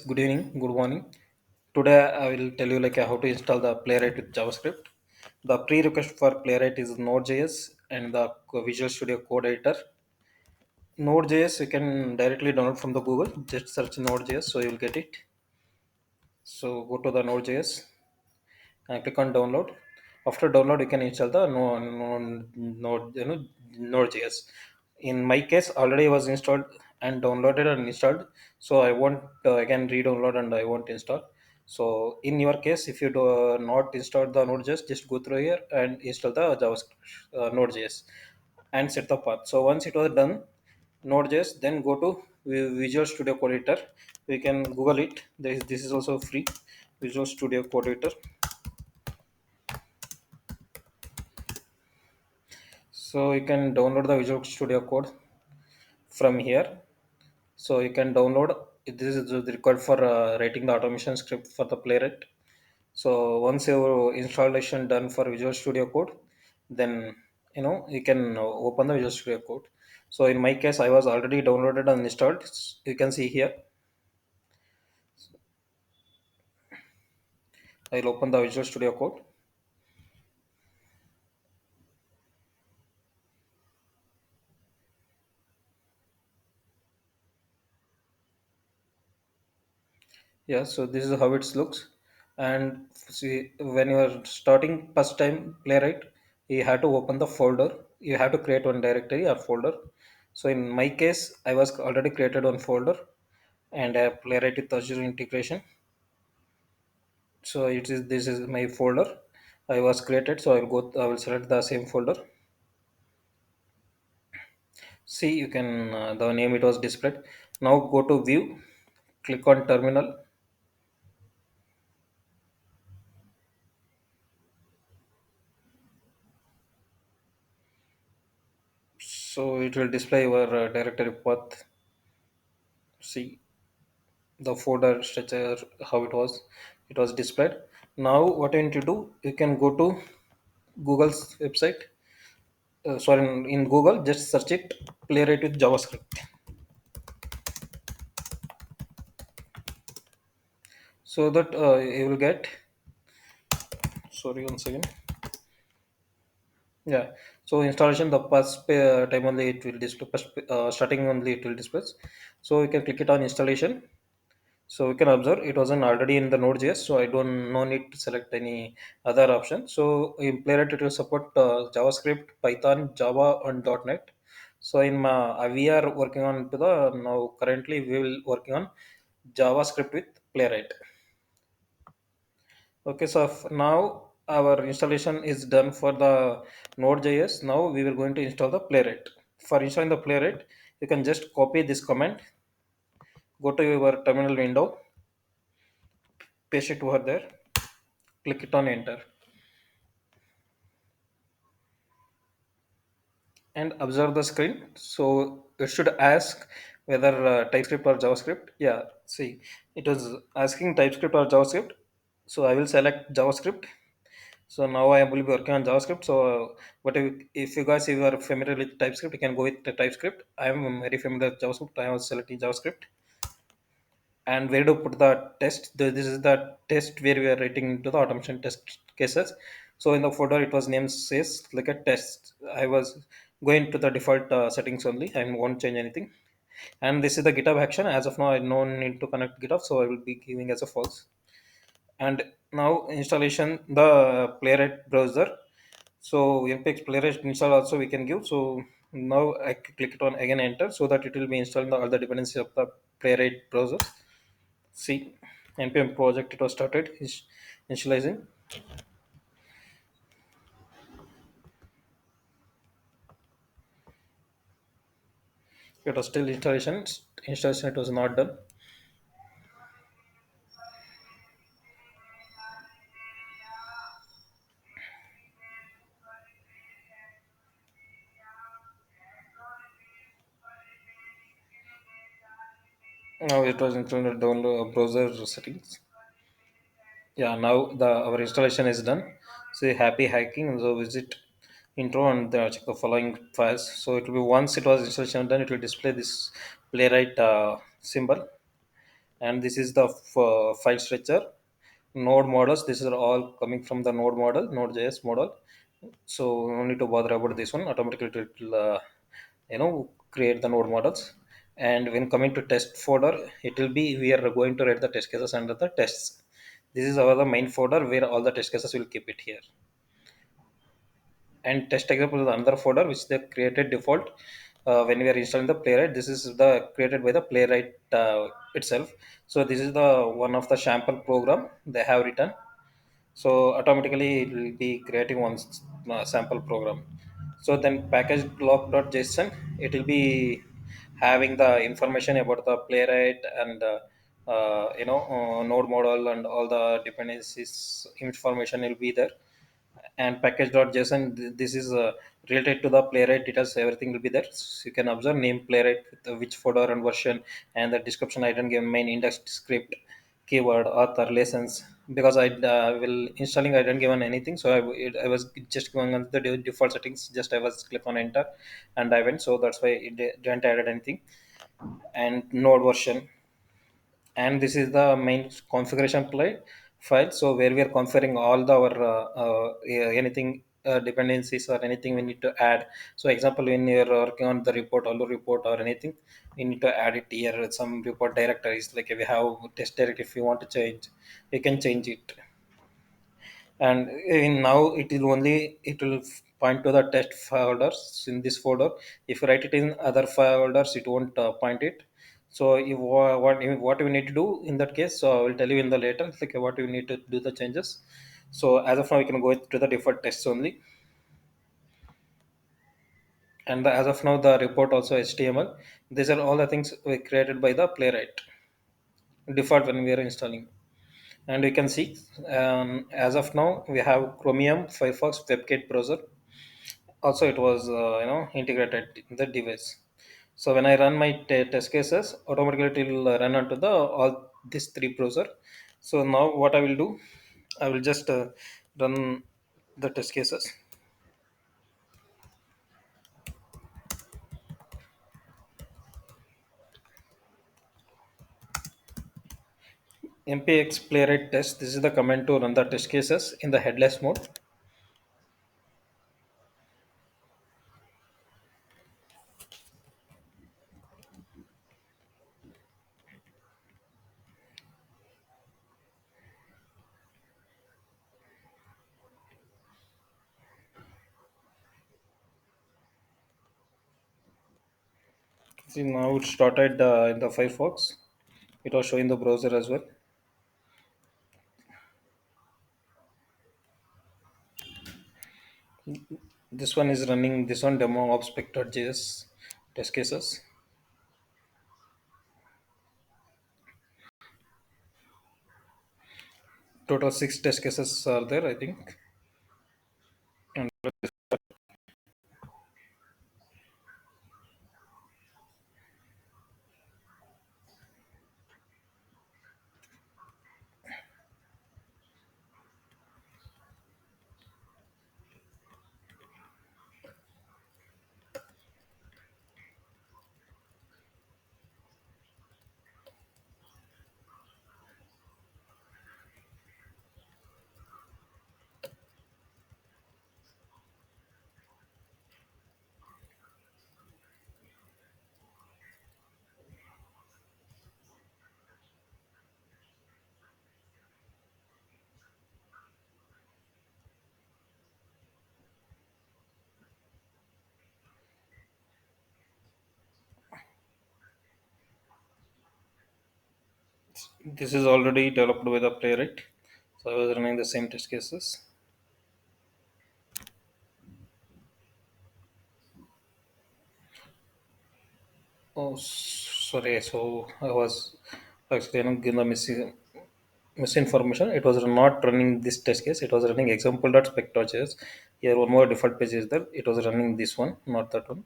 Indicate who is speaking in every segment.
Speaker 1: good evening, good morning. Today I will tell you how to install the Playwright with JavaScript. The prerequisite for Playwright is Node.js and the Visual Studio Code Editor. Node.js you can directly download from the Google. Just search Node.js, so you will get it. So go to the Node.js and click on download. After download, you can install the Node.js. In my case, already was installed and downloaded and installed. So I won't again re-download and I won't install. So in your case, if you do not install the Node.js, just go through here and install the JavaScript Node.js and set the path. So once it was done, Node.js, then go to Visual Studio Code Editor. We can Google it. This is also free. Visual Studio Code Editor. So you can download the Visual Studio Code from here. So you can download. This is the required for writing the automation script for the Playwright. So once your installation done for Visual Studio Code, then you can open the Visual Studio Code. So in my case, I was already downloaded and installed. You can see here. I'll open the Visual Studio Code. Yeah, so this is how it looks. And see, when you are starting first time Playwright, you have to open the folder. You have to create one directory or folder. So in my case, I was already created one folder and I have Playwright with Azure integration. So it is this is my folder. I was created, so I will select the same folder. See, you can the name it was displayed. Now go to view, click on terminal. So it will display your directory path. See the folder structure, how it was displayed. Now what you need to do, you can go to Google's website. Sorry, in Google just search it, Playwright with JavaScript, so that you will get, sorry, once again. Yeah, so installation the first time only it will display, first, starting only it will display. So you can click it on installation. So we can observe it wasn't already in the Node.js, so I don't no need to select any other option. So in Playwright it will support JavaScript, Python, Java, and .NET. So in my we are working on to the now currently we will working on JavaScript with Playwright. Okay, so now our installation is done for the Node.js. Now we will going to install the Playwright. For installing the Playwright, you can just copy this command, go to your terminal window, paste it over there, click it on enter, and observe the screen. So it should ask whether TypeScript or JavaScript. Yeah, see, it was asking TypeScript or JavaScript. So I will select JavaScript. So now I will be working on JavaScript. So but if you guys if you are familiar with TypeScript, you can go with the TypeScript. I am very familiar with JavaScript. I was selecting JavaScript. And where to put the test, this is the test where we are writing into the automation test cases. So in the folder it was named says like a test. I was going to the default settings only, I won't change anything. And this is the GitHub action. As of now I no need to connect GitHub, so I will be giving as a false. And now installation the Playwright browser. So npx Playwright install also we can give. So now I click it on again enter, so that it will be installing all the dependencies of the Playwright browser. See, npm project it was started is initializing. It was still installation. Installation it was not done. Now it was included download browser settings. Yeah, now the our installation is done. Say happy hacking. So visit intro and check the following files. So it will be once it was installation done, it will display this Playwright symbol. and this is the file structure. Node models, this is all coming from the node model, node.js model. So no need to bother about this one. Automatically it will create the node models. And when coming to test folder, it will be, we are going to write the test cases under the tests. This is our the main folder where all the test cases will keep it here. And test example is another folder which they created default when we are installing the Playwright. This is the created by the Playwright itself. So this is the one of the sample program they have written. So automatically it will be creating one sample program. So then package block.json, it will be having the information about the Playwright and node model and all the dependencies information will be there. And package.json, this is related to the Playwright details, everything will be there. So you can observe name Playwright with which folder and version, and the description I don't give main index script, keyword, author, lessons. Because I will installing, I didn't given anything, so I was just going on the default settings, just I was click on enter and I went, so that's why it didn't added anything. And node version, and this is the main configuration file. So where we are configuring all the our anything dependencies or anything we need to add. So example, when you're working on the report, all report or anything, we need to add it here. Some report directories, like we have test directory, if you want to change, you can change it. And now it will point to the test folders in this folder. If you write it in other folders, it won't point it. So what you need to do in that case, so I will tell you in the later, like what you need to do the changes. So as of now, we can go to the default tests only. And as of now, the report also HTML. These are all the things we created by the Playwright default when we are installing. And we can see, as of now, we have Chromium, Firefox, WebKit browser. Also it was integrated in the device. So when I run my test cases, automatically it will run onto the all these three browser. So now what I will do, I will just run the test cases. mpx playwright test, this is the command to run the test cases in the headless mode. See, now it started in the Firefox. It was showing the browser as well. This one is running, this one demo of spec.js test cases. Total six test cases are there, I think. And this is already developed by the Playwright. So I was running the same test cases. Oh, sorry. So I was actually given the misinformation. It was not running this test case. It was running example.spec.js. Here, one more default page is there. It was running this one, not that one.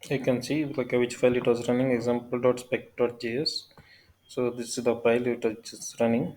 Speaker 1: You can see like which file it was running, example.spec.js. So this is the file it was just running.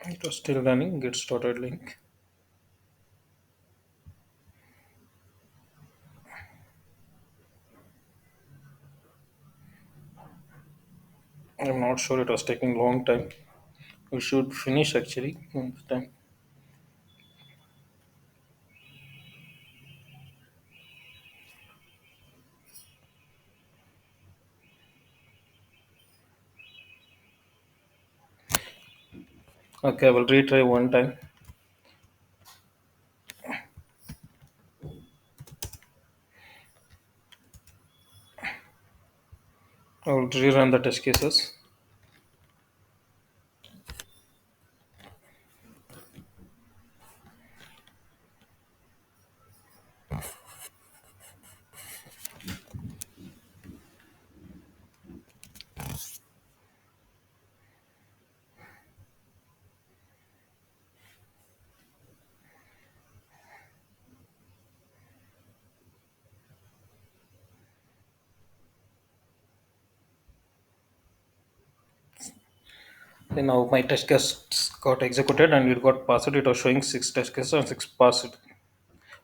Speaker 1: It was still running. Get started link. I'm not sure, it was taking long time. We should finish actually in this time. Okay, I will retry one time. I will rerun the test cases. Then now my test case got executed and it got passed. It was showing six test cases and six passed.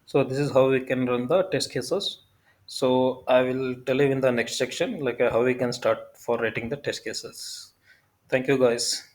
Speaker 1: So this is how we can run the test cases. So I will tell you in the next section like how we can start for writing the test cases. Thank you guys.